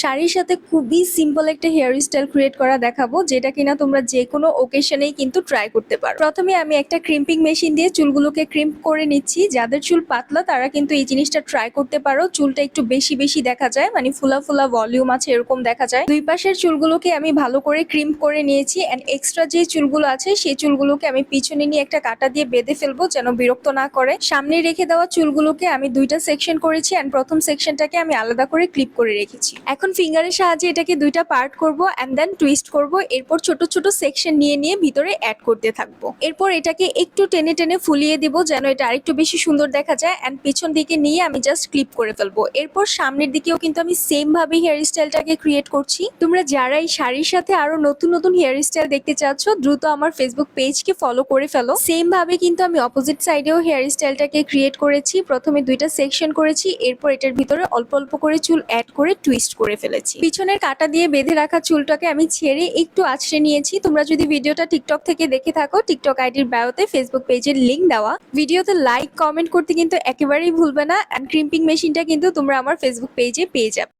শাড়ির সাথে খুবই সিম্পল একটা হেয়ার স্টাইল ক্রিয়েট করা দেখাবো, যেটা কিনা তোমরা যে কোনো ওকেশনেই কিন্তু ট্রাই করতে পারো। প্রথমে আমি একটা ক্রিম্পিং মেশিন দিয়ে চুলগুলোকে ক্রিম্প করে নিচ্ছি। যাদের চুল পাতলা তারা কিন্তু এই জিনিসটা ট্রাই করতে পারো। চুলটা একটু বেশি বেশি দেখা যায়, মানে ফুলা ফুলা ভলিউম আছে এরকম দেখা যায়। দুই পাশের চুলগুলোকে আমি ভালো করে ক্রিম্প করে নিয়েছি, এন্ড এক্সট্রা যে চুলগুলো আছে সেই চুলগুলোকে আমি পিছনে নিয়ে একটা কাঁটা দিয়ে বেঁধে ফেলবো যেন বিরক্ত না করে। সামনে রেখে দেওয়া চুলগুলোকে আমি দুইটা সেকশন করেছি, এন্ড প্রথম সেকশনটাকে আমি আলাদা করে ক্লিপ করে রেখেছি। এখন ফিঙ্গারের সাহায্যে এটাকে দুইটা পার্ট করব এন্ড দেন টুইস্ট করব। এরপর ছোট ছোট সেকশন নিয়ে নিয়ে ভিতরে অ্যাড করতে থাকবো। এরপর এটাকে একটু টেনে টেনে ফুলিয়ে দিব যেন এটা আরেকটু বেশি সুন্দর দেখা যায়, এন্ড পিছন দিকে নিয়ে আমি জাস্ট ক্লিপ করে ফেলবো। এরপর সামনের দিকেও কিন্তু আমি সেম ভাবে হেয়ার স্টাইলটাকে ক্রিয়েট করছি। তোমরা যারা এই শাড়ির সাথে আরো নতুন নতুন হেয়ার স্টাইল দেখতে চাচ্ছ, দ্রুত আমার ফেসবুক পেজকে ফলো করে ফেলো। সেম ভাবে কিন্তু আমি অপোজিট সাইডেও হেয়ার স্টাইলটাকে ক্রিয়েট করেছি। প্রথমে দুইটা সেকশন করেছি, এরপর এটার ভিতরে অল্প অল্প করে চুল অ্যাড করে টুইস্ট করে ফেলেছি। পিছনের কাটা দিয়ে বেঁধে রাখা চুলটাকে আমি ছেড়ে একটু আঁচড়ে নিয়েছি। তোমরা যদি ভিডিওটা টিকটক থেকে দেখে থাকো, টিকটক আইডির বায়োতে ফেসবুক পেজের লিংক দেওয়া। ভিডিওতে লাইক কমেন্ট করতে কিন্তু একেবারেই ভুলবে না, এন্ড ক্রিম্পিং মেশিনটা কিন্তু তোমরা আমার ফেসবুক পেজে পেয়ে যাবে।